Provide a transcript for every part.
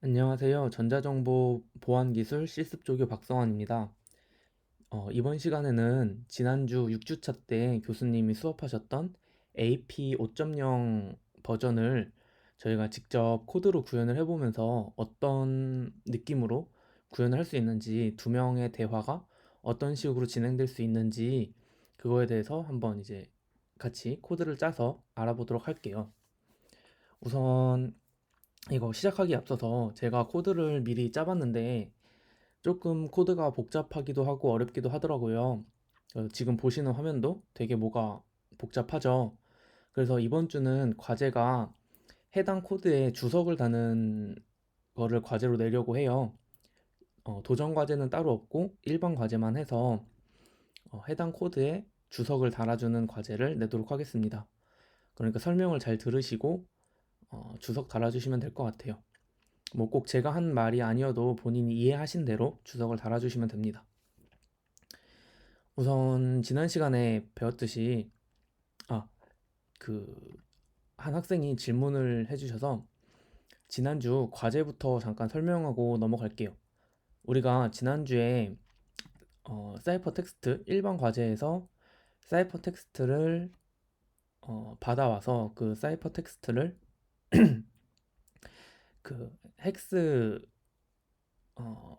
안녕하세요. 전자정보 보안기술 실습 조교 박성환입니다. 이번 시간에는 지난주 6주차 때 교수님이 수업하셨던 AP 5.0 버전을 저희가 직접 코드로 구현을 해보면서 어떤 느낌으로 구현을 할 수 있는지, 두 명의 대화가 어떤 식으로 진행될 수 있는지 그거에 대해서 한번 이제 같이 코드를 짜서 알아보도록 할게요. 우선 이거 시작하기 앞서서 제가 코드를 미리 짜봤는데 조금 코드가 복잡하기도 하고 어렵기도 하더라고요. 지금 보시는 화면도 되게 뭐가 복잡하죠. 그래서 이번 주는 과제가 해당 코드에 주석을 다는 거를 과제로 내려고 해요. 도전 과제는 따로 없고 일반 과제만 해서 해당 코드에 주석을 달아주는 과제를 내도록 하겠습니다. 그러니까 설명을 잘 들으시고 주석 달아주시면 될 것 같아요. 뭐 꼭 제가 한 말이 아니어도 본인이 이해하신 대로 주석을 달아주시면 됩니다. 우선 지난 시간에 배웠듯이 아, 한 학생이 질문을 해주셔서 지난주 과제부터 잠깐 설명하고 넘어갈게요. 우리가 지난주에 사이퍼 텍스트 일반 과제에서 사이퍼 텍스트를 받아와서 그 사이퍼 텍스트를 그 헥스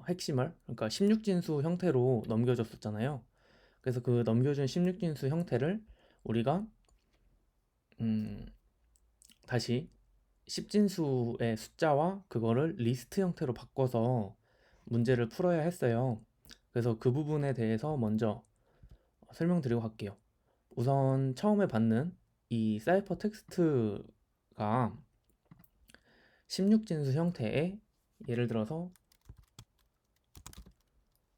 핵심을 그러니까 16진수 형태로 넘겨줬었잖아요. 그래서 그 넘겨준 16진수 형태를 우리가 음, 다시 10진수의 숫자와 그거를 리스트 형태로 바꿔서 문제를 풀어야 했어요. 그래서 그 부분에 대해서 먼저 설명드리고 갈게요. 우선 처음에 받는 이 사이퍼 텍스트가 16진수 형태의 예를 들어서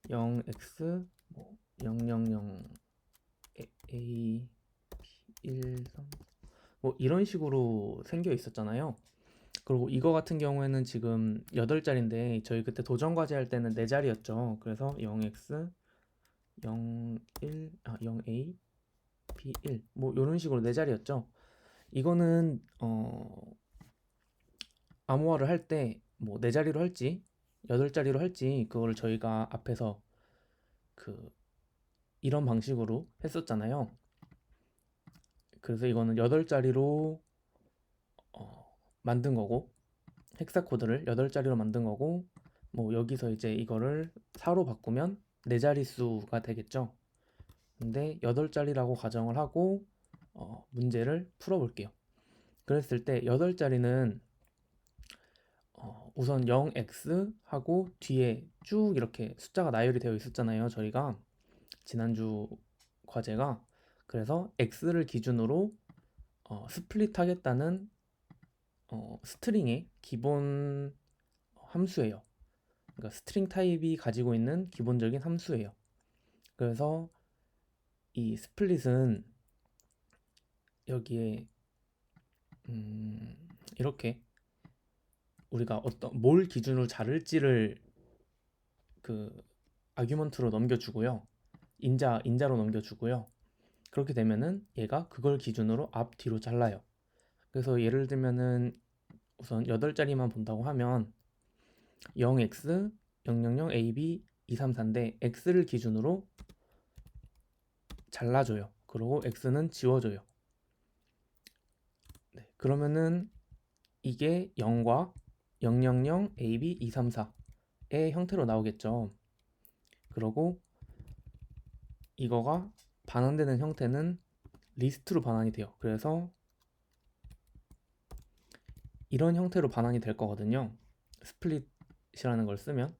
0x 000 a 1 3 뭐 이런 식으로 생겨 있었잖아요. 그리고 이거 같은 경우에는 지금 8자리인데 저희 그때 도전 과제 할 때는 4자리였죠. 그래서 0x 0a b1 뭐 이런 식으로 4자리였죠. 이거는 암호화를 할 때 뭐 4자리로 할지 8자리로 할지 그거를 저희가 앞에서 그 이런 방식으로 했었잖아요. 그래서 이거는 8자리로 만든 거고 헥사 코드를 8자리로 만든 거고 뭐 여기서 이제 이거를 4로 바꾸면 4자릿수가 되겠죠. 근데 8자리라고 가정을 하고 문제를 풀어볼게요. 그랬을 때 8자리는 우선 0x 하고 뒤에 쭉 이렇게 숫자가 나열이 되어 있었잖아요. 저희가 지난주 과제가 그래서 x를 기준으로 스플릿 하겠다는 스트링의 기본 함수예요. 그러니까 스트링 타입이 가지고 있는 기본적인 함수예요. 그래서 이 스플릿은 여기에 이렇게 우리가 어떤 뭘 기준으로 자를지를 그 아규먼트로 넘겨주고요. 인자로 넘겨주고요. 그렇게 되면은 얘가 그걸 기준으로 앞 뒤로 잘라요. 그래서 예를 들면은 우선 8자리만 본다고 하면 0x 000 ab 234인데 x를 기준으로 잘라줘요. 그리고 x는 지워줘요. 네, 그러면은 이게 0과 000 AB 234의 형태로 나오겠죠. 그러고 이거가 반환되는 형태는 리스트로 반환이 돼요. 그래서 이런 형태로 반환이 될 거거든요. 스플릿이라는 걸 쓰면.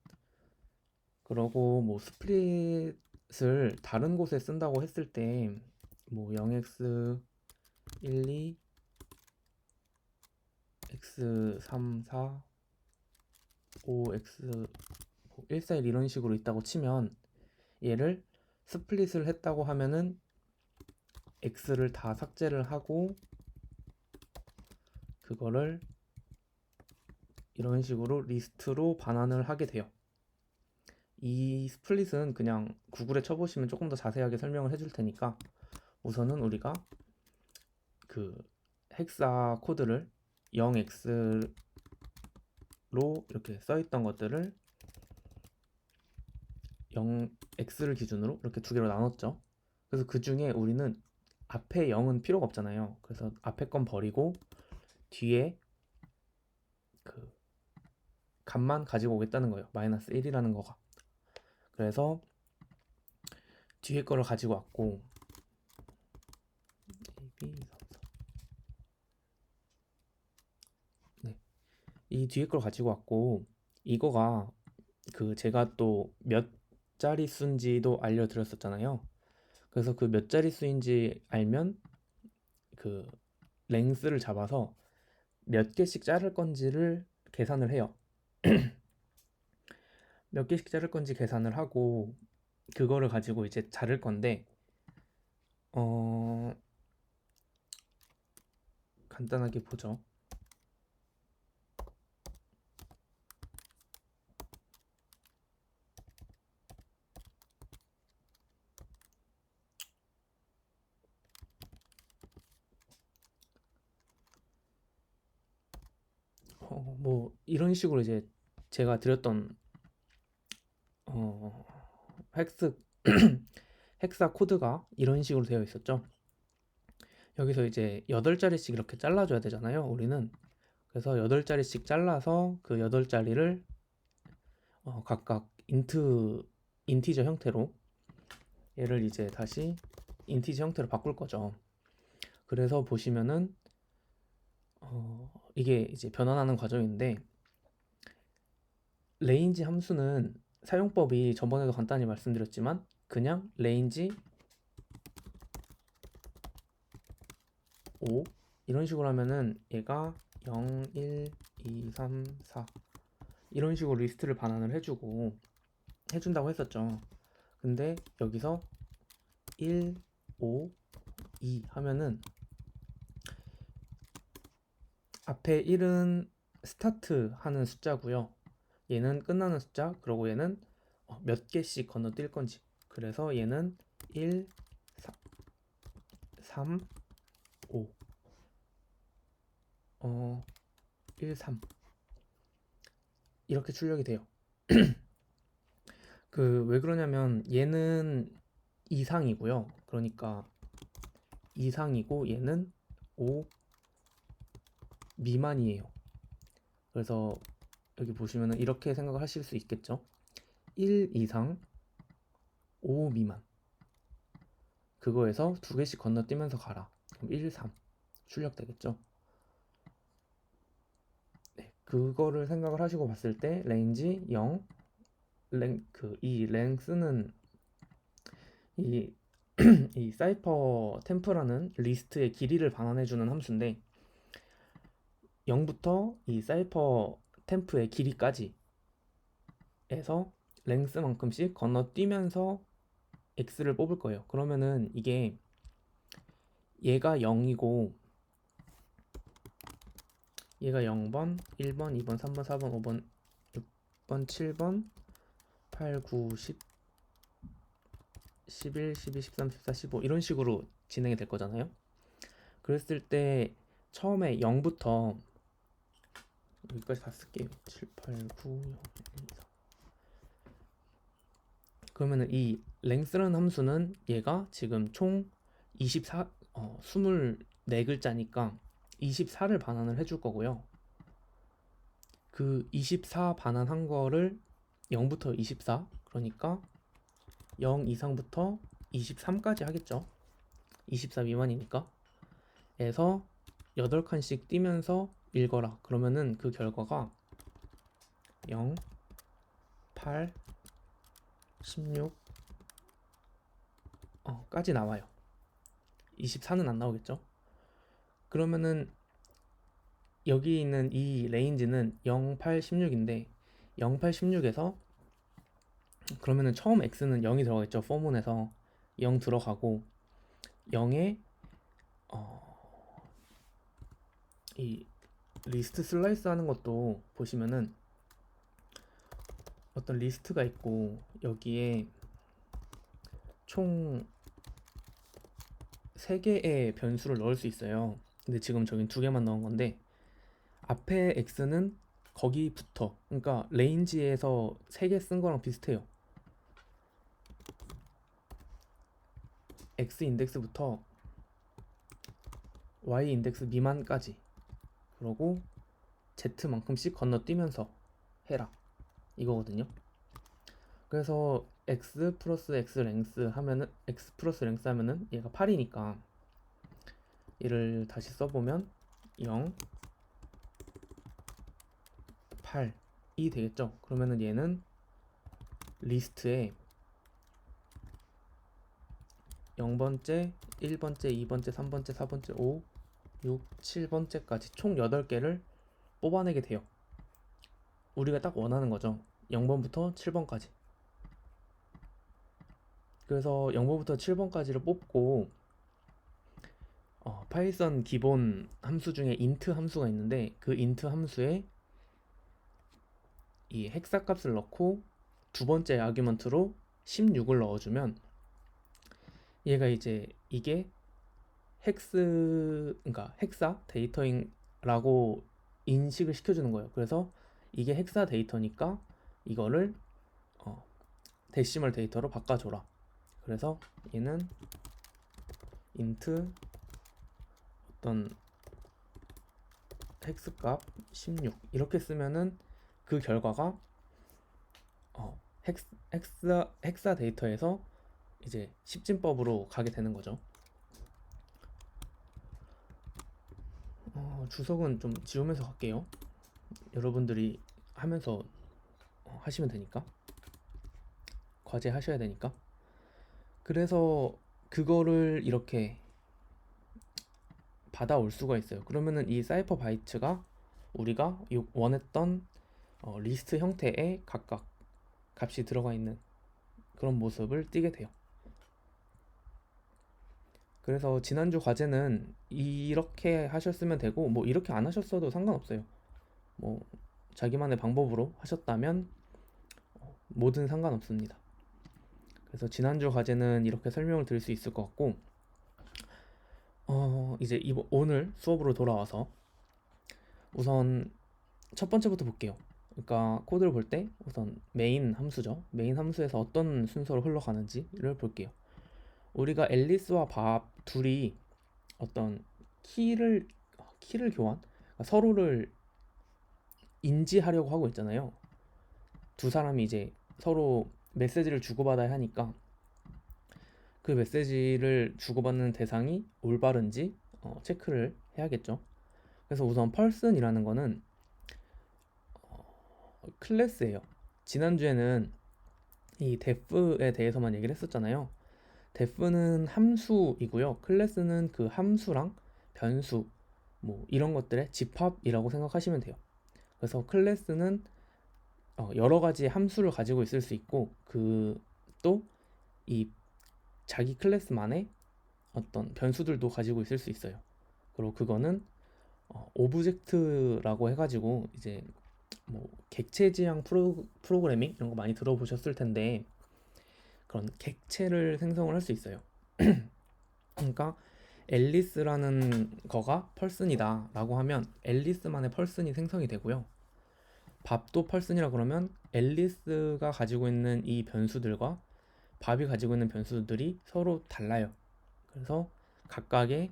그러고 뭐 스플릿을 다른 곳에 쓴다고 했을 때 뭐 0x 12 x 34 5x 141 이런 식으로 있다고 치면 얘를 스플릿을 했다고 하면은 x를 다 삭제를 하고 그거를 이런 식으로 리스트로 반환을 하게 돼요. 이 스플릿은 그냥 구글에 쳐보시면 조금 더 자세하게 설명을 해줄 테니까 우선은 우리가 그 헥사 코드를 0x를 이렇게 써있던 것들을 0x를 기준으로 이렇게 두 개로 나눴죠. 그래서 그 중에 우리는 앞에 0은 필요가 없잖아요. 그래서 앞에 건 버리고 뒤에 그 값만 가지고 오겠다는 거예요. 마이너스 1이라는 거가. 그래서 뒤에 거를 가지고 왔고 A, B, 3, 4. 네. 이 뒤에 걸 가지고 왔고 이거가 그 제가 또 몇 자릿수인지도 알려드렸었잖아요. 그래서 그 몇 자릿수인지 알면 그 랭스를 잡아서 몇 개씩 자를 건지를 계산을 해요. 몇 개씩 자를 건지 계산을 하고 그거를 가지고 이제 자를 건데 간단하게 보죠. 뭐 이런 식으로 이제 제가 드렸던 헥스 헥사 코드가 이런 식으로 되어 있었죠. 여기서 이제 8자리씩 이렇게 잘라줘야 되잖아요, 우리는. 그래서 8자리씩 잘라서 그 8자리를 각각 인티저 형태로 얘를 이제 다시 인티저 형태로 바꿀 거죠. 그래서 보시면은 이게 이제 변환하는 과정인데 레인지 함수는 사용법이 저번에도 간단히 말씀드렸지만 그냥 레인지 5 이런 식으로 하면은 얘가 0, 1, 2, 3, 4 이런 식으로 리스트를 반환을 해준다고 했었죠. 근데 여기서 1, 5, 2 하면은 앞에 1은 스타트 하는 숫자고요. 얘는 끝나는 숫자, 그리고 얘는 몇 개씩 건너뛸 건지. 그래서 얘는 1, 3, 5 1, 3 이렇게 출력이 돼요. 그 왜 그러냐면 얘는 이상이고요. 그러니까 이상이고 얘는 5 미만이에요. 그래서 여기 보시면은 이렇게 생각을 하실 수 있겠죠. 1 이상 5 미만 그거에서 두 개씩 건너뛰면서 가라. 그럼 1, 3 출력되겠죠. 네, 그거를 생각을 하시고 봤을 때 레인지 0 이 랭스는 이, 이 사이퍼 템프라는 리스트의 길이를 반환해주는 함수인데 0부터 이 사이퍼 템프의 길이까지 에서 랭스만큼씩 건너뛰면서 x를 뽑을 거예요. 그러면은 이게 얘가 0이고 얘가 0번, 1번, 2번, 3번, 4번, 5번, 6번, 7번, 8, 9, 10, 11, 12, 13, 14, 15 이런 식으로 진행이 될 거잖아요. 그랬을 때 처음에 0부터 여기까지 다 쓸게요. 7, 8, 9, 0, 1, 2, 3 그러면은 이 랭스라는 함수는 얘가 지금 총 24글자니까 24를 반환을 해줄 거고요. 그 24 반환한 거를 0부터 24 그러니까 0 이상부터 23까지 하겠죠. 24 미만이니까 에서 8칸씩 띄면서 읽어라. 그러면은 그 결과가 0, 8, 16 까지 나와요. 24는 안 나오겠죠. 그러면은 여기 있는 이 레인지는 0, 8, 16인데 0, 8, 16에서 그러면은 처음 x는 0이 들어가겠죠. 포문에서 0 들어가고 0에 이 리스트 슬라이스 하는 것도 보시면은 어떤 리스트가 있고 여기에 총 3개의 변수를 넣을 수 있어요. 근데 지금 저긴 2개만 넣은 건데 앞에 x는 거기부터, 그러니까 레인지에서 3개 쓴 거랑 비슷해요. x 인덱스부터 y 인덱스 미만까지, 그러고 z만큼씩 건너뛰면서 해라, 이거거든요. 그래서 x 플러스 x 랭스 하면은, x 플러스 랭스 하면은 얘가 8이니까 얘를 다시 써보면 0, 8이 되겠죠. 그러면은 얘는 리스트에 0번째, 1번째, 2번째, 3번째, 4번째, 5, 6, 7번째까지 총 8개를 뽑아내게 돼요. 우리가 딱 원하는 거죠. 0번부터 7번까지. 그래서 0번부터 7번까지를 뽑고 파이썬 기본 함수 중에 int 함수가 있는데, 그 int 함수에 이 헥사 값을 넣고 두 번째 아규먼트로 16을 넣어주면 얘가 이제 이게 그러니까 헥사 데이터라고 인식을 시켜주는 거예요. 그래서 이게 헥사 데이터니까 이거를 데시멀 데이터로 바꿔줘라. 그래서 얘는 int 어떤 헥스 값 16 이렇게 쓰면은 그 결과가 헥사 데이터에서 이제 십진법으로 가게 되는 거죠. 주석은 좀 지우면서 갈게요. 여러분들이 하면서 하시면 되니까, 과제 하셔야 되니까. 그래서 그거를 이렇게 받아올 수가 있어요. 그러면은 이 사이퍼 바이트가 우리가 원했던 리스트 형태의 각각 값이 들어가 있는 그런 모습을 띠게 돼요. 그래서 지난주 과제는 이렇게 하셨으면 되고, 뭐 이렇게 안 하셨어도 상관없어요. 뭐 자기만의 방법으로 하셨다면 뭐든 상관없습니다. 그래서 지난주 과제는 이렇게 설명을 드릴 수 있을 것 같고, 이제 오늘 수업으로 돌아와서 우선 첫 번째부터 볼게요. 그러니까 코드를 볼 때 우선 메인 함수죠. 메인 함수에서 어떤 순서로 흘러가는지를 볼게요. 우리가 앨리스와 밥 둘이 어떤 키를 교환, 그러니까 서로를 인지하려고 하고 있잖아요. 두 사람이 이제 서로 메시지를 주고받아야 하니까 그 메시지를 주고받는 대상이 올바른지 체크를 해야겠죠. 그래서 우선 person이라는 거는 클래스예요. 지난주에는 이 def에 대해서만 얘기를 했었잖아요. def는 함수이고요. 클래스는 그 함수랑 변수 뭐 이런 것들의 집합이라고 생각하시면 돼요. 그래서 클래스는 여러 가지 함수를 가지고 있을 수 있고, 그 또 이 자기 클래스만의 어떤 변수들도 가지고 있을 수 있어요. 그리고 그거는 오브젝트라고 해가지고 이제 뭐 객체 지향 프로그래밍 이런 거 많이 들어보셨을 텐데, 그런 객체를 생성을 할 수 있어요. 그러니까 앨리스라는 거가 펄슨이다 라고 하면 앨리스만의 펄슨이 생성이 되고요. 밥도 펄슨이라 그러면 앨리스가 가지고 있는 이 변수들과 밥이 가지고 있는 변수들이 서로 달라요. 그래서 각각의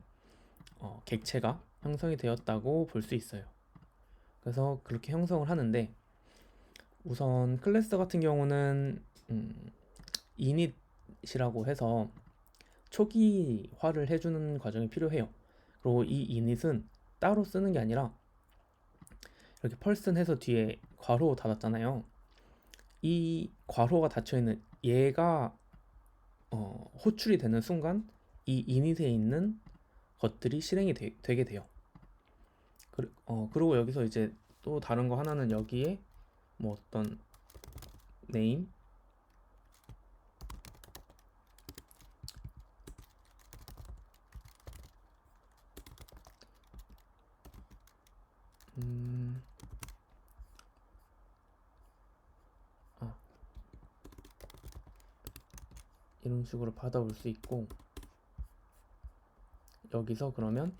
객체가 형성이 되었다고 볼 수 있어요. 그래서 그렇게 형성을 하는데, 우선 클래스 같은 경우는 init이라고 해서 초기화를 해주는 과정이 필요해요. 그리고 이 init은 따로 쓰는 게 아니라 이렇게 person 해서 뒤에 괄호 닫았잖아요. 이 괄호가 닫혀있는 얘가 호출이 되는 순간 이 init에 있는 것들이 실행이 되게 돼요. 그리고 여기서 이제 또 다른 거 하나는 여기에 뭐 어떤 name 이런 식으로 받아올 수 있고, 여기서 그러면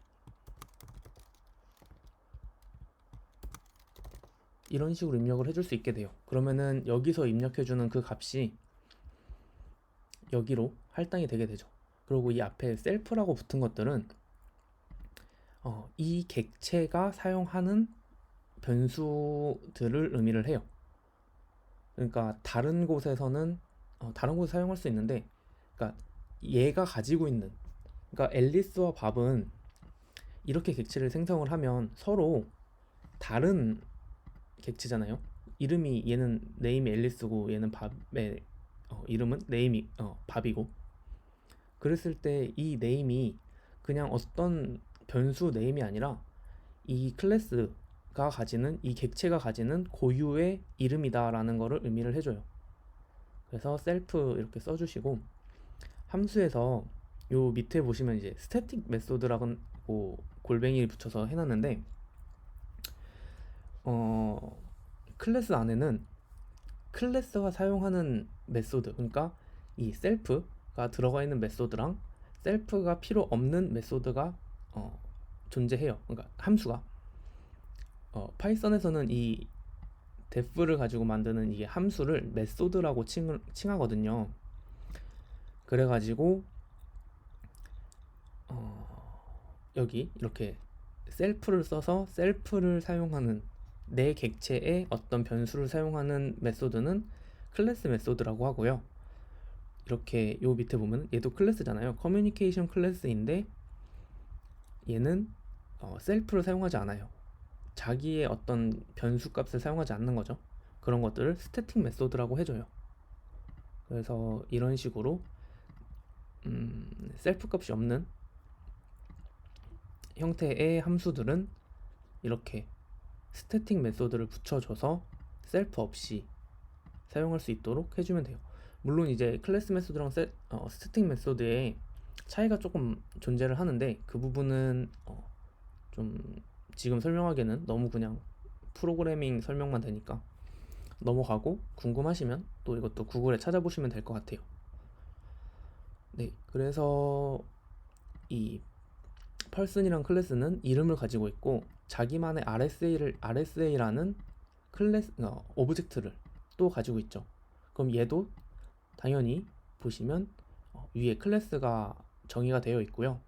이런 식으로 입력을 해줄 수 있게 돼요. 그러면은 여기서 입력해주는 그 값이 여기로 할당이 되게 되죠. 그리고 이 앞에 셀프라고 붙은 것들은 이 객체가 사용하는 변수들을 의미를 해요. 그러니까 다른 곳에서는 다른 곳에 사용할 수 있는데, 그러니까 얘가 가지고 있는, 그러니까 앨리스와 밥은 이렇게 객체를 생성을 하면 서로 다른 객체잖아요. 이름이 얘는 네임이 앨리스고 얘는 밥의 이름은 네임이 밥이고, 그랬을 때 이 네임이 그냥 어떤 변수 네임이 아니라 이 클래스가 가지는, 이 객체가 가지는 고유의 이름이다라는 거를 의미를 해줘요. 그래서 셀프 이렇게 써주시고, 함수에서 요 밑에 보시면 이제 스태틱 메소드라고 골뱅이를 붙여서 해놨는데, 클래스 안에는 클래스가 사용하는 메소드, 그러니까 이 셀프가 들어가 있는 메소드랑 셀프가 필요 없는 메소드가 존재해요. 그러니까 함수가 파이썬에서는 이 def를 가지고 만드는 이 함수를 메소드라고 칭하거든요. 그래가지고 여기 이렇게 셀프를 써서 셀프를 사용하는 내 객체의 어떤 변수를 사용하는 메소드는 클래스 메소드라고 하고요. 이렇게 요 밑에 보면 얘도 클래스잖아요. 커뮤니케이션 클래스인데 얘는 셀프를 사용하지 않아요. 자기의 어떤 변수 값을 사용하지 않는 거죠. 그런 것들을 스태틱 메소드라고 해줘요. 그래서 이런 식으로 셀프 값이 없는 형태의 함수들은 이렇게 스태틱 메소드를 붙여줘서 셀프 없이 사용할 수 있도록 해주면 돼요. 물론 이제 클래스 메소드랑 스태틱 메소드의 차이가 조금 존재를 하는데, 그 부분은 좀 지금 설명하기에는 너무 그냥 프로그래밍 설명만 되니까 넘어가고, 궁금하시면 또 이것도 구글에 찾아보시면 될 것 같아요. 네, 그래서 이 펄슨이란 클래스는 이름을 가지고 있고 자기만의 RSA라는 클래스 오브젝트를 또 가지고 있죠. 그럼 얘도 당연히 보시면 위에 클래스가 정의가 되어 있고요.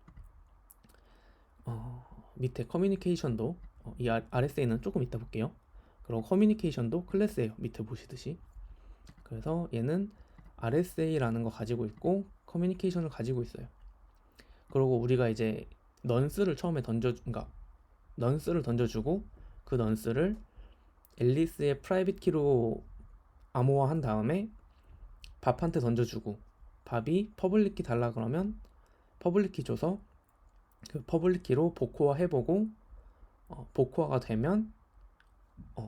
밑에 커뮤니케이션도 이 RSA는 조금 이따 볼게요. 그리고 커뮤니케이션도 클래스예요. 밑에 보시듯이. 그래서 얘는 RSA라는 거 가지고 있고 커뮤니케이션을 가지고 있어요. 그리고 우리가 이제 넌스를 처음에 그러니까 넌스를 던져주고 그 넌스를 앨리스의 프라이빗 키로 암호화한 다음에 밥한테 던져주고, 밥이 퍼블릭 키 달라 그러면 퍼블릭 키 줘서 그 퍼블릭 키로 복호화 해보고 복호화가 되면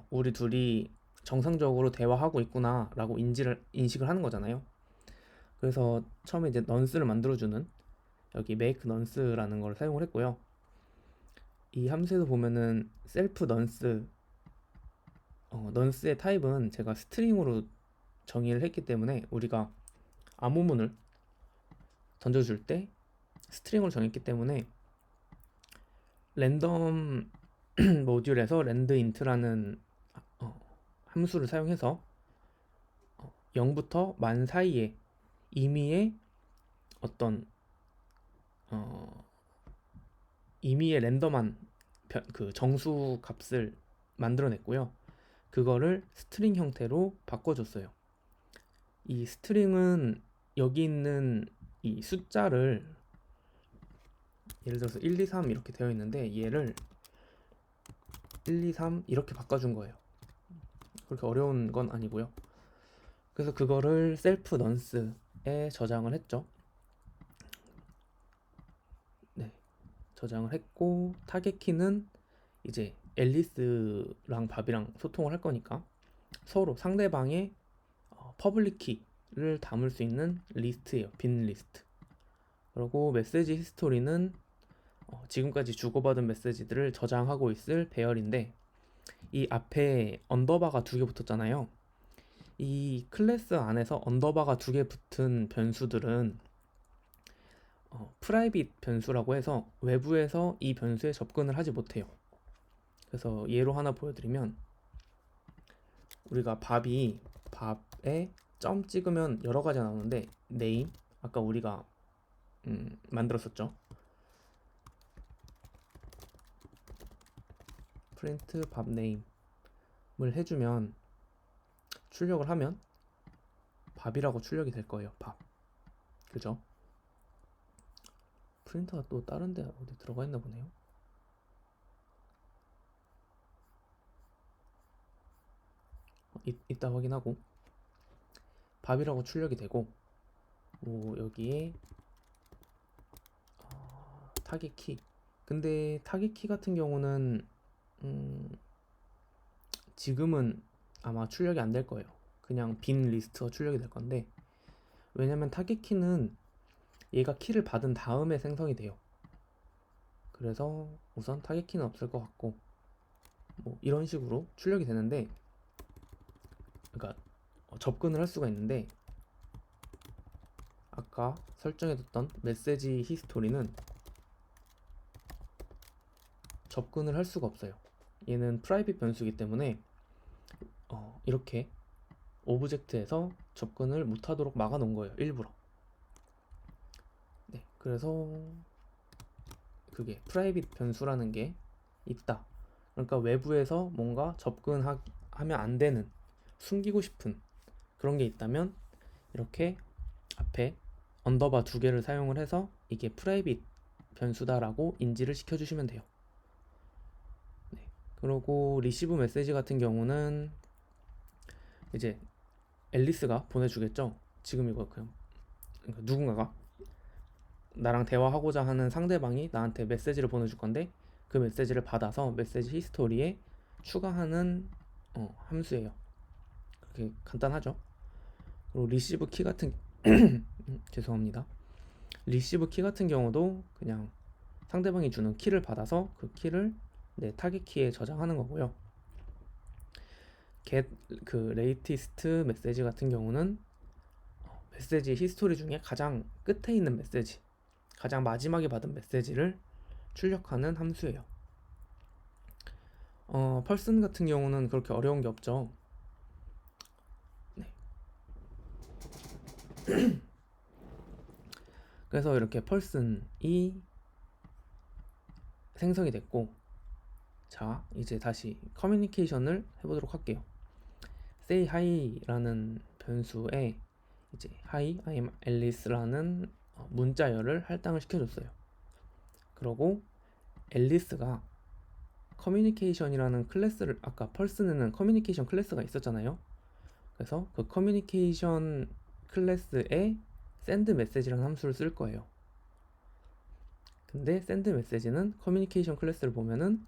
우리 둘이 정상적으로 대화하고 있구나 라고 인식을 하는 거잖아요. 그래서 처음에 이제 넌스를 만들어주는 여기 make nonce라는 걸 사용을 했고요. 이 함수에서 보면은 self nonce, nonce의 타입은 제가 스트링으로 정의를 했기 때문에 우리가 암호문을 던져줄 때 스트링으로 정했기 때문에 랜덤 모듈에서 landint라는 함수를 사용해서 0부터 만 사이에 임의의 어떤 임의의 랜덤한 그 정수 값을 만들어냈고요. 그거를 스트링 형태로 바꿔줬어요. 이 스트링은 여기 있는 이 숫자를 예를 들어서 1, 2, 3 이렇게 되어 있는데 얘를 1, 2, 3 이렇게 바꿔준 거예요. 그렇게 어려운 건 아니고요. 그래서 그거를 셀프 넌스에 저장을 했죠. 네, 저장을 했고 타겟 키는 이제 앨리스랑 밥이랑 소통을 할 거니까 서로 상대방의 퍼블릭 키를 담을 수 있는 리스트예요. 빈 리스트. 그리고 메시지 히스토리는 지금까지 주고받은 메시지들을 저장하고 있을 배열인데, 이 앞에 언더바가 2개 붙었잖아요. 이 클래스 안에서 언더바가 2개 붙은 변수들은 프라이빗 변수라고 해서 외부에서 이 변수에 접근을 하지 못해요. 그래서 예로 하나 보여드리면 우리가 밥에 점 찍으면 여러 가지가 나오는데 name 아까 우리가 만들었었죠. print 밥 name을 해주면 출력을 하면 밥이라고 출력이 될 거예요. 밥. 그죠? 프린터가 또 다른 데 어디 들어가 있나 보네요. 이따 확인하고 밥이라고 출력이 되고 여기에 타겟 키. 근데 타겟 키 같은 경우는 지금은 아마 출력이 안 될 거예요. 그냥 빈 리스트가 출력이 될 건데, 왜냐면 타겟 키는 얘가 키를 받은 다음에 생성이 돼요. 그래서 우선 타겟 키는 없을 것 같고 이런 식으로 출력이 되는데, 그러니까 접근을 할 수가 있는데, 아까 설정해뒀던 메시지 히스토리는 접근을 할 수가 없어요. 얘는 프라이빗 변수이기 때문에 이렇게 오브젝트에서 접근을 못하도록 막아놓은 거예요. 일부러. 네, 그래서 그게 프라이빗 변수라는 게 있다. 그러니까 외부에서 뭔가 접근하면 안 되는, 숨기고 싶은 그런 게 있다면 이렇게 앞에 언더바 2개를 사용을 해서 이게 프라이빗 변수다라고 인지를 시켜주시면 돼요. 네. 그리고 리시브 메시지 같은 경우는 이제 앨리스가 보내주겠죠. 지금 이거 그냥 누군가가 나랑 대화하고자 하는 상대방이 나한테 메시지를 보내줄 건데, 그 메시지를 받아서 메시지 히스토리에 추가하는 함수예요. 그렇게 간단하죠. 그리고 리시브 키 같은 죄송합니다. 리시브 키 같은 경우도 그냥 상대방이 주는 키를 받아서 그 키를 내 타겟 키에 저장하는 거고요. get 그 latest 메시지 같은 경우는 메시지 히스토리 중에 가장 끝에 있는 메시지, 가장 마지막에 받은 메시지를 출력하는 함수예요. 펄슨 같은 경우는 그렇게 어려운 게 없죠. 네. 그래서 이렇게 펄슨이 생성이 됐고, 자 이제 다시 커뮤니케이션을 해보도록 할게요. say hi라는 변수에 이제 hi, I'm Alice라는 문자열을 할당을 시켜줬어요. 그리고 앨리스가 커뮤니케이션이라는 클래스를, 아까 펄슨에는 커뮤니케이션 클래스가 있었잖아요. 그래서 그 커뮤니케이션 클래스에 send 메시지라는 함수를 쓸 거예요. 근데 send 메시지는 커뮤니케이션 클래스를 보면은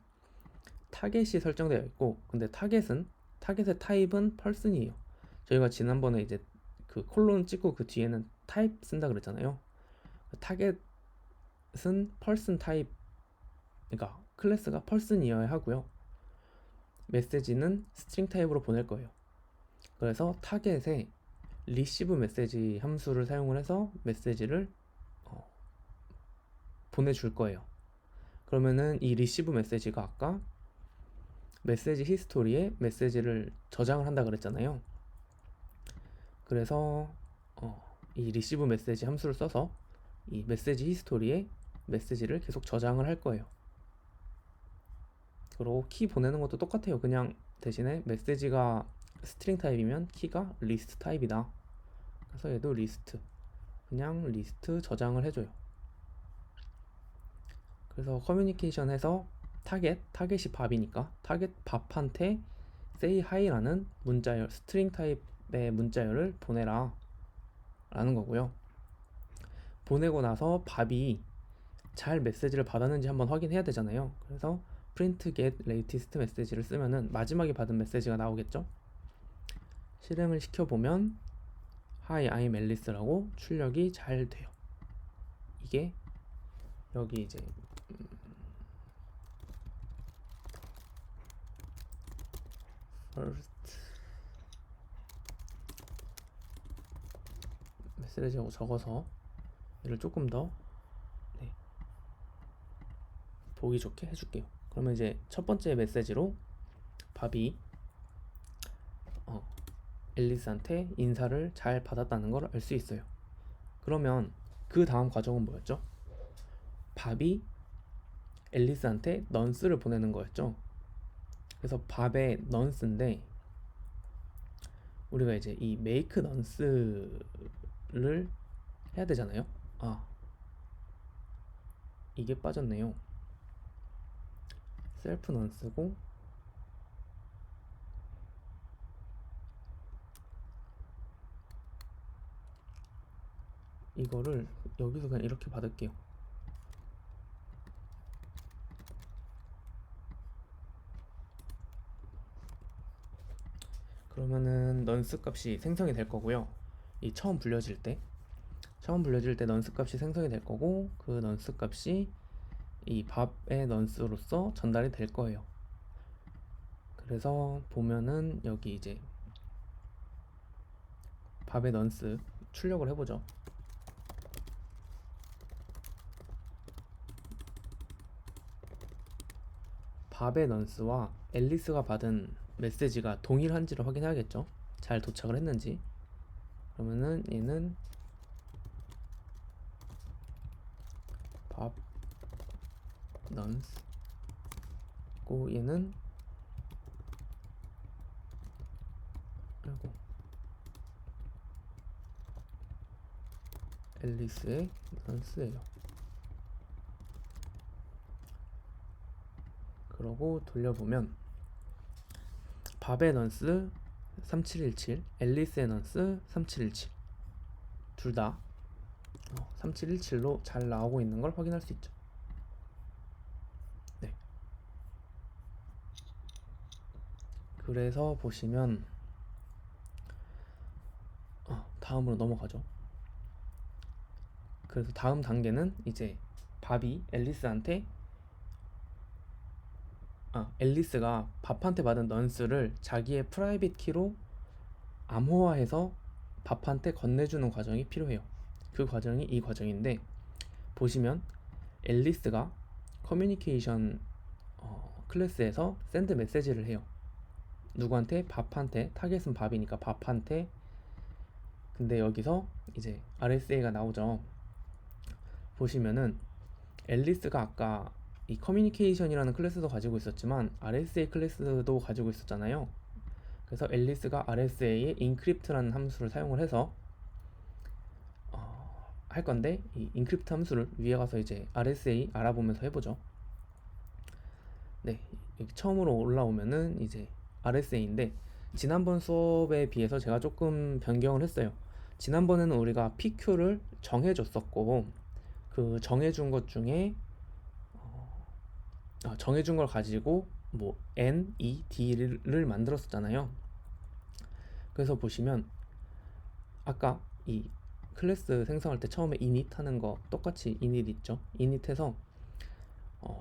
타겟이 설정되어 있고, 근데 타겟의 타입은 펄슨이에요. 저희가 지난번에 이제 그 콜론 찍고 그 뒤에는 타입 쓴다 그랬잖아요. 타겟은 펄슨 타입, 그러니까 클래스가 펄슨이어야 하고요. 메시지는 스트링 타입으로 보낼 거예요. 그래서 타겟에 리시브 메시지 함수를 사용을 해서 메시지를 보내줄 거예요. 그러면은 이 리시브 메시지가 아까 메시지 히스토리에 메시지를 저장을 한다 그랬잖아요. 그래서 이 리시브 메시지 함수를 써서 이 메시지 히스토리에 메시지를 계속 저장을 할 거예요. 그리고 키 보내는 것도 똑같아요. 그냥 대신에 메시지가 스트링 타입이면 키가 리스트 타입이다. 그래서 얘도 리스트, 그냥 리스트 저장을 해줘요. 그래서 커뮤니케이션에서 타겟이 밥이니까 타겟 밥한테 say hi라는 문자열, 스트링 타입의 문자열을 보내라 라는 거고요. 보내고 나서 밥이 잘 메시지를 받았는지 한번 확인해야 되잖아요. 그래서 print get latest 메시지를 쓰면은 마지막에 받은 메시지가 나오겠죠. 실행을 시켜보면 hi, I'm Alice라고 출력이 잘 돼요. 이게 여기 이제 first 메시지라고 적어서 얘를 조금 더 보기 좋게 해줄게요. 그러면 이제 첫 번째 메시지로 밥이 앨리스한테 인사를 잘 받았다는 걸 알 수 있어요. 그러면 그 다음 과정은 뭐였죠? 밥이 앨리스한테 넌스를 보내는 거였죠. 그래서 밥의 넌스인데 우리가 이제 이 메이크 넌스를 해야 되잖아요. 아, 이게 빠졌네요. 셀프 넌스고 이거를 여기서 그냥 이렇게 받을게요. 그러면은 넌스 값이 생성이 될 거고요. 이 처음 불려질 때 넌스 값이 생성이 될 거고 그 넌스 값이 이 밥의 넌스로서 전달이 될 거예요. 그래서 보면은 여기 이제 밥의 넌스 출력을 해보죠. 밥의 넌스와 앨리스가 받은 메시지가 동일한지를 확인해야겠죠. 잘 도착을 했는지. 그러면은 얘는 밥 넌스고 얘는 아이고 앨리스의 넌스예요. 그러고 돌려보면 밥의 넌스 3717, 앨리스의 넌스 3717 둘 다 3717로 잘 나오고 있는 걸 확인할 수 있죠. 네. 그래서 보시면 다음으로 넘어가죠. 그래서 다음 단계는 이제 밥이 앨리스가 밥한테 받은 넌스를 자기의 프라이빗 키로 암호화해서 밥한테 건네주는 과정이 필요해요. 그 과정이 이 과정인데 보시면 앨리스가 커뮤니케이션 클래스에서 샌드 메시지를 해요. 누구한테? 밥한테. 타겟은 밥이니까 밥한테. 근데 여기서 이제 RSA가 나오죠. 보시면은 앨리스가 아까 이 커뮤니케이션이라는 클래스도 가지고 있었지만 RSA 클래스도 가지고 있었잖아요. 그래서 앨리스가 RSA의 encrypt라는 함수를 사용을 해서 할 건데 이 encrypt 함수를 위에 가서 이제 RSA 알아보면서 해보죠. 네, 여기 처음으로 올라오면은 이제 RSA인데 지난번 수업에 비해서 제가 조금 변경을 했어요. 지난번에는 우리가 PQ를 정해줬었고 그 정해준 것 중에 정해준 걸 가지고 뭐 N, E, D를 만들었었잖아요. 그래서 보시면 아까 이 클래스 생성할 때 처음에 init 하는 거 똑같이 init 있죠. init해서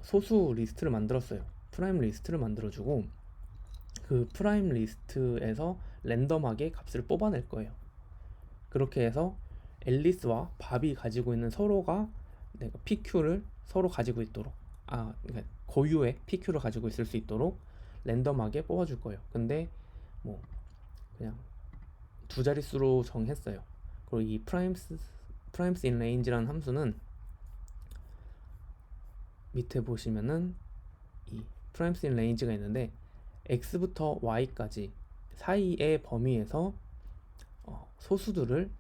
소수 리스트를 만들었어요. 프라임 리스트를 만들어주고 그 프라임 리스트에서 랜덤하게 값을 뽑아낼 거예요. 그렇게 해서 앨리스와 밥이 가지고 있는 서로가 내가 PQ를 서로 가지고 있도록 그러니까 고유의 PQ를 가지고 있을 수 있도록 랜덤하게 뽑아줄 거예요. 근데 뭐 그냥 두 자릿수로 정했어요. 그리고 이 primes in range라는 함수는 밑에 보시면은 이 primes in range가 있는데 x부터 y까지 사이의 범위에서 소수들을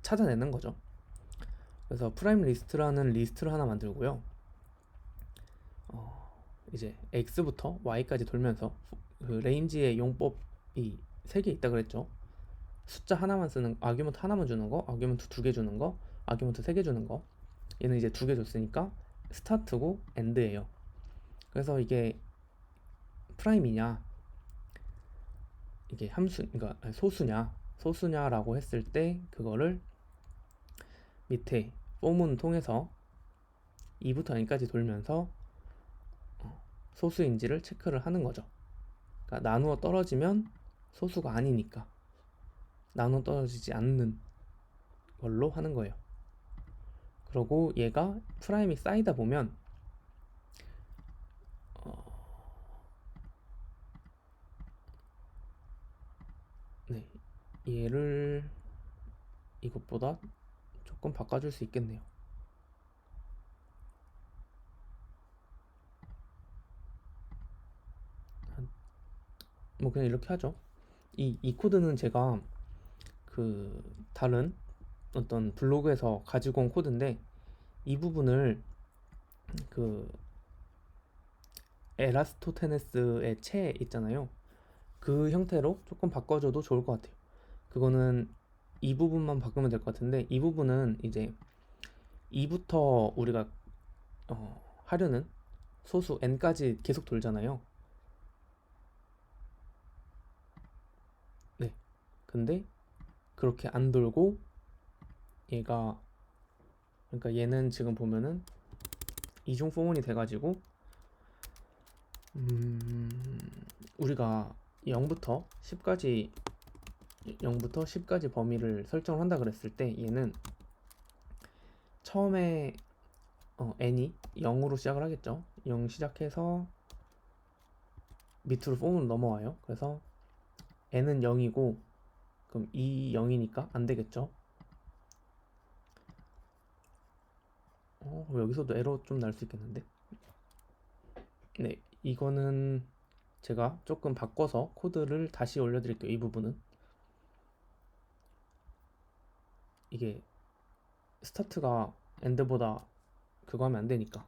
찾아내는 거죠. 그래서 프라임 리스트라는 리스트를 하나 만들고요. 이제 x부터 y까지 돌면서 그 레인지의 용법이 3개 있다 그랬죠. 숫자 하나만 쓰는 아규먼트 하나만 주는 거, 아규먼트 2개 주는 거, 아규먼트 3개 주는 거. 얘는 이제 2개 줬으니까 스타트고 엔드예요. 그래서 이게 프라임이냐 이게 그러니까 소수냐라고 했을 때 그거를 밑에 폼은 통해서 2부터 n까지 돌면서 소수인지를 체크를 하는 거죠. 그러니까 나누어 떨어지면 소수가 아니니까 나누어 떨어지지 않는 걸로 하는 거예요. 그리고 얘가 프라임이 쌓이다 보면 네, 얘를 이것보다 조금 바꿔줄 수 있겠네요. 뭐 그냥 이렇게 하죠. 이 코드는 제가 그 다른 어떤 블로그에서 가지고 온 코드인데, 이 부분을 그 에라스토테네스의 체 있잖아요. 그 형태로 조금 바꿔줘도 좋을 것 같아요. 그거는 이 부분만 바꾸면 될 것 같은데, 이 부분은 이제 2부터 우리가 하려는 소수 n까지 계속 돌잖아요. 네. 근데 그렇게 안 돌고 얘가, 그러니까 얘는 지금 보면은 이중 포문이 돼가지고 우리가 0부터 10까지 0부터 10까지 범위를 설정을 한다 그랬을 때, 얘는 처음에 n이 0으로 시작을 하겠죠. 0 시작해서 밑으로 폼으로 넘어와요. 그래서 n은 0이고, 그럼 2 0이니까 안 되겠죠. 여기서도 에러 좀 날 수 있겠는데. 네, 이거는 제가 조금 바꿔서 코드를 다시 올려드릴게요. 이 부분은 이게 스타트가 엔드보다 그거 하면 안 되니까,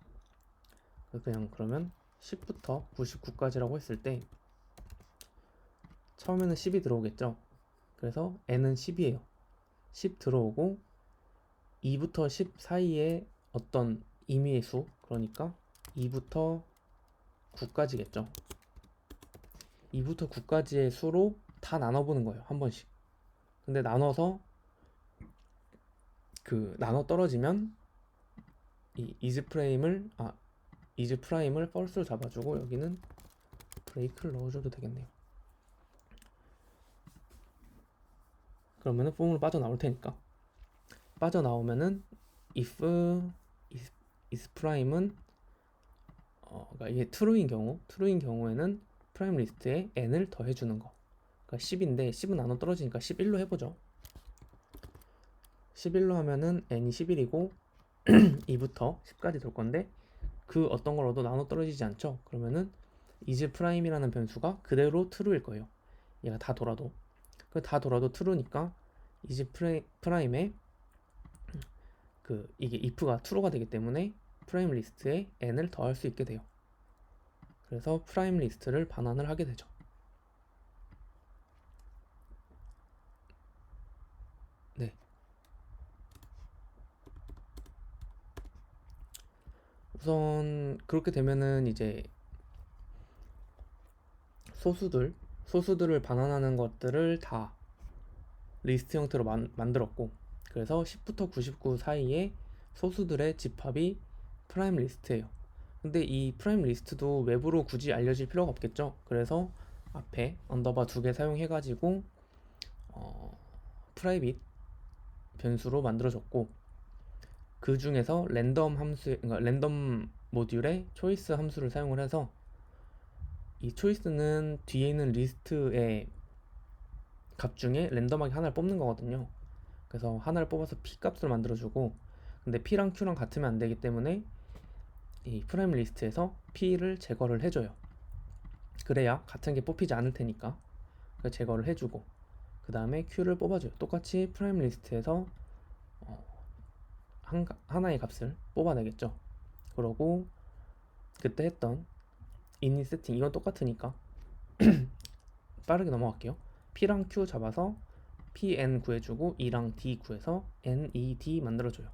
그냥 그러면 10부터 99까지라고 했을 때 처음에는 10이 들어오겠죠. 그래서 n은 10이에요. 10 들어오고 2부터 10 사이에 어떤 임의의 수, 그러니까 2부터 9까지겠죠. 2부터 9까지의 수로 다 나눠보는 거예요. 한 번씩. 근데 나눠서 그 나눠 떨어지면 이 이즈 프라임을 펄스로 잡아주고, 여기는 브레이크를 넣어줘도 되겠네요. 그러면은 폼으로 빠져나올 테니까, 빠져나오면은 if is 프라임은 그러니까 이게 true인 경우에는 프라임 리스트에 n을 더해주는 거. 그러니까 10인데 10은 나눠 떨어지니까 11로 해보죠. 11로 하면은 n이 11이고 2부터 10까지 돌 건데, 그 어떤 걸 얻어 나눠 떨어지지 않죠. 그러면은 is 프라임이라는 변수가 그대로 true일 거예요. 얘가 다 돌아도. 다 돌아도 true니까 is 프라임에 이게 if가 true가 되기 때문에 프라임 리스트에 n을 더할 수 있게 돼요. 그래서 프라임 리스트를 반환을 하게 되죠. 네. 우선 그렇게 되면은 이제 소수들을 반환하는 것들을 다 리스트 형태로 만들었고, 그래서 10부터 99 사이에 소수들의 집합이 프라임 리스트예요. 근데 이 프라임 리스트도 외부로 굳이 알려질 필요가 없겠죠. 그래서 앞에 언더바 2개 사용해가지고 프라이빗 변수로 만들어졌고, 그 중에서 그러니까 랜덤 모듈의 초이스 함수를 사용을 해서, 이 초이스는 뒤에 있는 리스트의 값 중에 랜덤하게 하나를 뽑는 거거든요. 그래서 하나를 뽑아서 p 값을 만들어주고, 근데 p랑 q랑 같으면 안 되기 때문에 이 프라임 리스트에서 p를 제거를 해줘요. 그래야 같은 게 뽑히지 않을 테니까 제거를 해주고, 그 다음에 q를 뽑아줘요. 똑같이 프라임 리스트에서 하나의 값을 뽑아내겠죠. 그러고 그때 했던 init 세팅, 이건 똑같으니까 빠르게 넘어갈게요. p랑 q 잡아서 pn 구해주고 e랑 d 구해서 ned 만들어줘요.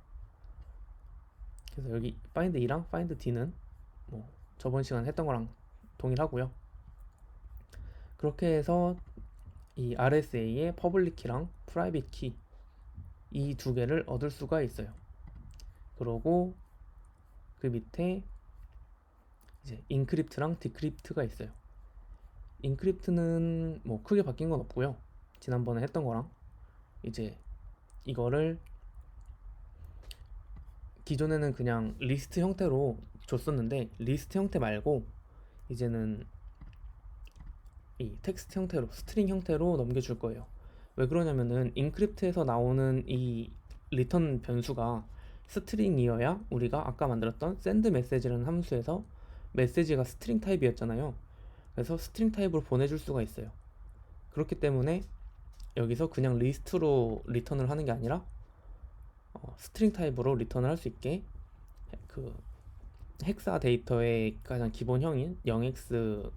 그래서 여기 find e랑 find d는 뭐 저번 시간에 했던 거랑 동일하고요. 그렇게 해서 이 RSA의 public key랑 private key, 이 두 개를 얻을 수가 있어요. 그러고 그 밑에 이제 인크립트랑 디크립트가 있어요. 인크립트는 뭐 크게 바뀐 건 없고요. 지난번에 했던 거랑 이제 이거를 기존에는 그냥 리스트 형태로 줬었는데, 리스트 형태 말고 이제는 이 텍스트 형태로, 스트링 형태로 넘겨줄 거예요. 왜 그러냐면은 인크립트에서 나오는 이 리턴 변수가 스트링이어야 우리가 아까 만들었던 send message라는 함수에서 메시지가 스트링 타입이었잖아요. 그래서 스트링 타입으로 보내줄 수가 있어요. 그렇기 때문에 여기서 그냥 리스트로 리턴을 하는 게 아니라 스트링 타입으로 리턴을 할 수 있게 그 헥사 데이터의 가장 기본형인 0x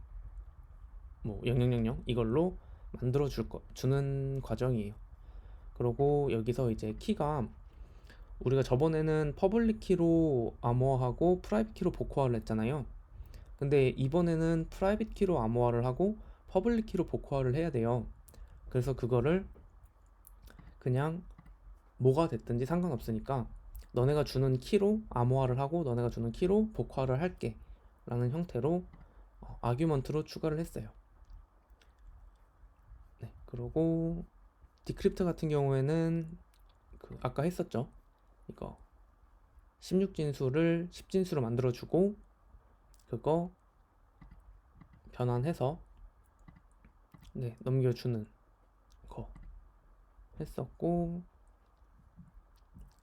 뭐 0000 이걸로 만들어 주는 과정이에요. 그리고 여기서 이제 키가 우리가 저번에는 퍼블릭 키로 암호화하고 프라이빗 키로 복호화를 했잖아요. 근데 이번에는 프라이빗 키로 암호화를 하고 퍼블릭 키로 복호화를 해야 돼요. 그래서 그거를 그냥 뭐가 됐든지 상관없으니까 너네가 주는 키로 암호화를 하고 너네가 주는 키로 복호화를 할게 라는 형태로 아규먼트로 추가를 했어요. 네, 그리고 디크립트 같은 경우에는 아까 했었죠. 이거 16진수를 10진수로 만들어주고 그거 변환해서 넘겨주는 거 했었고,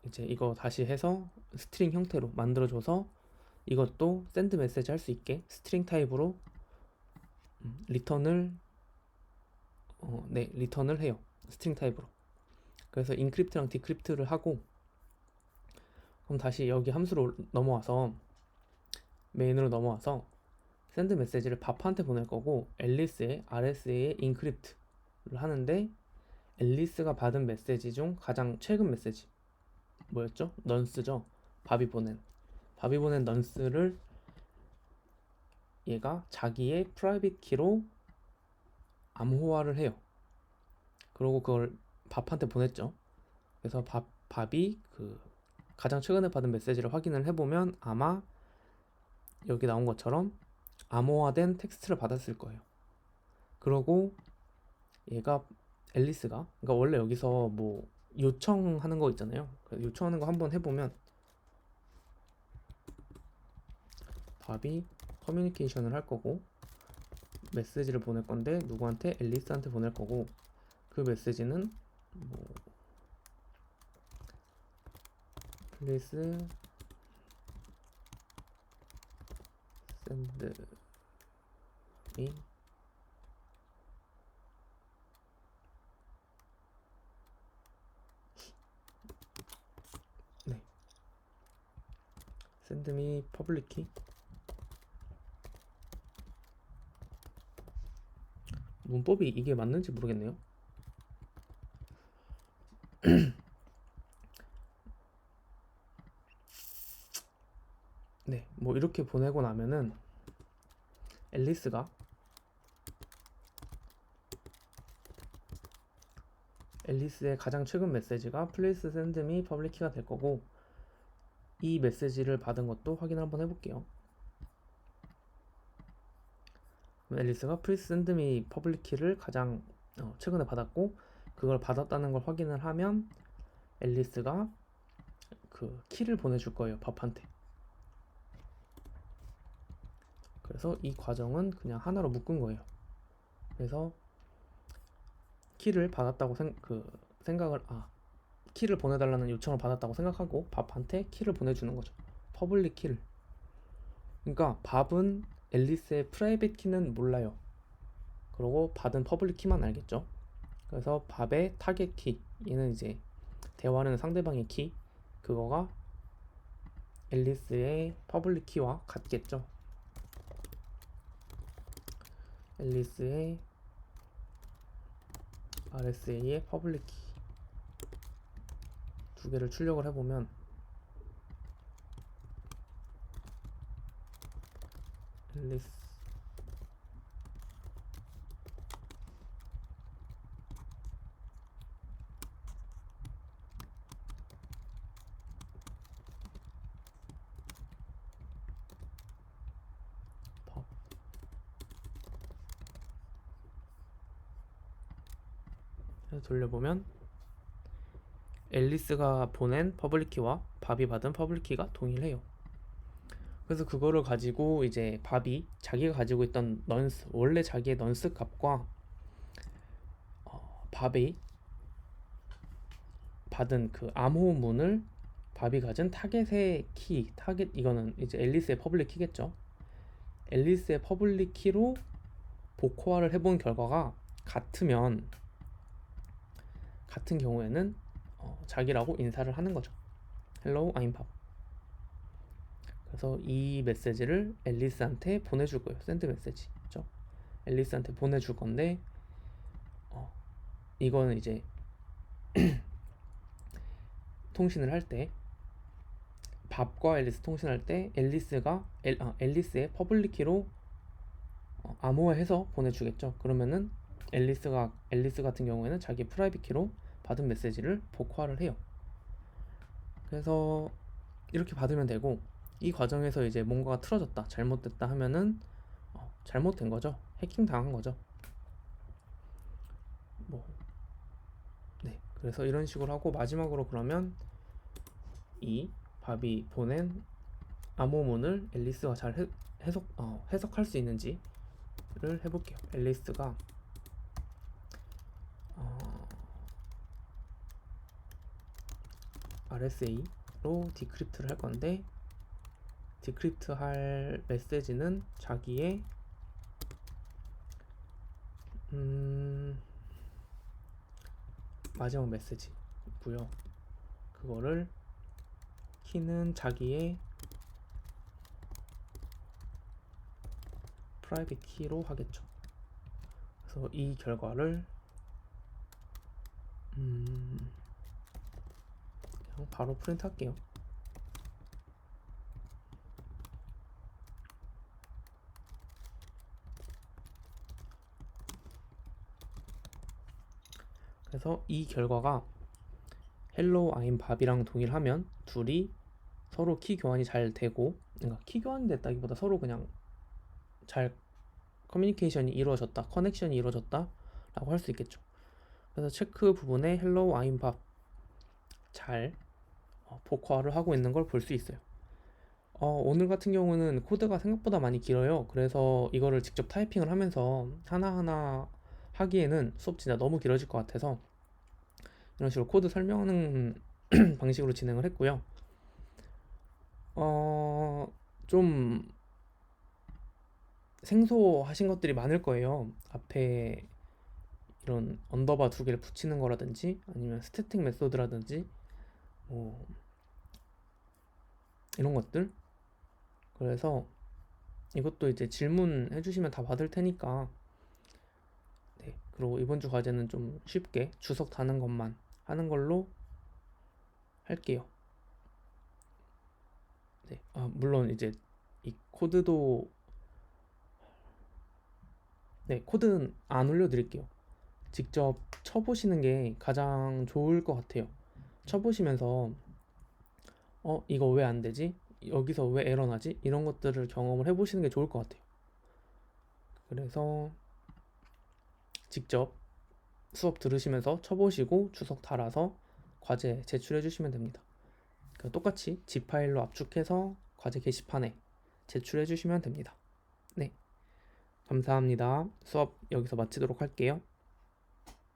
이제 이거 다시 해서 스트링 형태로 만들어줘서 이것도 샌드 메시지 할 수 있게 스트링 타입으로 리턴을 리턴을 해요. 스트링 타입으로. 그래서 인크립트랑 디크립트를 하고, 그럼 다시 여기 함수로 넘어와서 메인으로 넘어와서 샌드 메시지를 바프한테 보낼 거고 앨리스의 RSA에 인크립트를 하는데, 앨리스가 받은 메시지 중 가장 최근 메시지 뭐였죠? 넌스죠. 밥이 보낸 넌스를 얘가 자기의 프라이빗 키로 암호화를 해요. 그리고 그걸 밥한테 보냈죠. 그래서 밥이 그 가장 최근에 받은 메시지를 확인을 해보면 아마 여기 나온 것처럼 암호화된 텍스트를 받았을 거예요. 그러고 얘가 앨리스가, 그러니까 원래 여기서 뭐 요청하는 거 있잖아요. 요청하는 거 한번 해보면 밥이 커뮤니케이션을 할 거고 메시지를 보낼 건데 누구한테? 앨리스한테 보낼 거고, 그 메시지는 뭐 please send me send me public key. 문법이 이게 맞는지 모르겠네요. 네, 뭐 이렇게 보내고 나면은 앨리스의 가장 최근 메시지가 please send me public key가 될 거고, 이 메시지를 받은 것도 확인을 한번 해볼게요. 앨리스가 please send me public key를 가장 최근에 받았고, 그걸 받았다는 걸 확인을 하면 앨리스가 그 키를 보내줄 거예요, 밥한테. 그래서 이 과정은 그냥 하나로 묶은 거예요. 그래서 키를 받았다고 키를 보내달라는 요청을 받았다고 생각하고 밥한테 키를 보내주는 거죠. 퍼블릭 키를. 그러니까 밥은 앨리스의 프라이빗 키는 몰라요. 그리고 받은 퍼블릭 키만 알겠죠. 그래서 밥의 타겟 키, 얘는 이제 대화하는 상대방의 키, 그거가 앨리스의 퍼블릭 키와 같겠죠. 앨리스의 RSA의 퍼블릭 키 두 개를 출력을 해보면 앨리스 밥 해서 돌려보면 앨리스가 보낸 퍼블릭 키와 밥이 받은 퍼블릭 키가 동일해요. 그래서 그거를 가지고 이제 밥이 자기가 가지고 있던 넌스, 원래 자기의 넌스 값과 밥이 받은 그 암호문을 밥이 가진 타겟의 키, 타겟 이거는 이제 앨리스의 퍼블릭 키겠죠. 앨리스의 퍼블릭 키로 복호화를 해본 결과가 같은 경우에는 자기라고 인사를 하는 거죠. Hello, I'm Bob. 그래서 이 메시지를 앨리스한테 보내줄 거예요. 샌드 메시지죠. 앨리스한테 보내줄 건데 이거는 이제 통신을 할 때 밥과 앨리스 통신할 때 앨리스의 퍼블릭 키로 암호화해서 보내주겠죠. 그러면은 앨리스 같은 경우에는 자기 프라이빗 키로 받은 메시지를 복화를 해요. 그래서 이렇게 받으면 되고, 이 과정에서 이제 뭔가가 틀어졌다, 잘못됐다 하면은 잘못된 거죠. 해킹 당한 거죠. 네, 그래서 이런 식으로 하고, 마지막으로 그러면 이 밥이 보낸 암호문을 앨리스가 잘 해석할 수 있는지를 해볼게요. 앨리스가 RSA로 디크립트를 할 건데, 디크립트 할 메시지는 자기의 마지막 메시지고요. 그거를 키는 자기의 프라이빗 키로 하겠죠. 그래서 이 결과를 그냥 바로 프린트 할게요. 그래서 이 결과가 Hello, I'm Bob이랑 동일하면 둘이 서로 키 교환이 잘 되고, 그러니까 키 교환이 됐다기보다 서로 그냥 잘 커뮤니케이션이 이루어졌다, 커넥션이 이루어졌다 라고 할 수 있겠죠. 그래서 체크 부분에 Hello, I'm Bob 잘 복화를 하고 있는 걸 볼 수 있어요. 오늘 같은 경우는 코드가 생각보다 많이 길어요. 그래서 이거를 직접 타이핑을 하면서 하나하나 하기에는 수업 진짜 너무 길어질 것 같아서 이런 식으로 코드 설명하는 방식으로 진행을 했고요. 좀 생소하신 것들이 많을 거예요. 앞에 이런 언더바 2개를 붙이는 거라든지 아니면 스태틱 메소드라든지 뭐 이런 것들. 그래서 이것도 이제 질문해 주시면 다 받을 테니까, 네, 그리고 이번 주 과제는 좀 쉽게 주석 다는 것만 하는 걸로 할게요. 네, 물론 이제 이 코드도, 네, 코드는 안 올려드릴게요. 직접 쳐보시는 게 가장 좋을 것 같아요. 쳐보시면서 이거 왜 안 되지? 여기서 왜 에러 나지? 이런 것들을 경험을 해보시는 게 좋을 것 같아요. 그래서 직접 수업 들으시면서 쳐보시고 주석 달아서 과제 제출해 주시면 됩니다. 똑같이 zip 파일로 압축해서 과제 게시판에 제출해 주시면 됩니다. 네, 감사합니다. 수업 여기서 마치도록 할게요.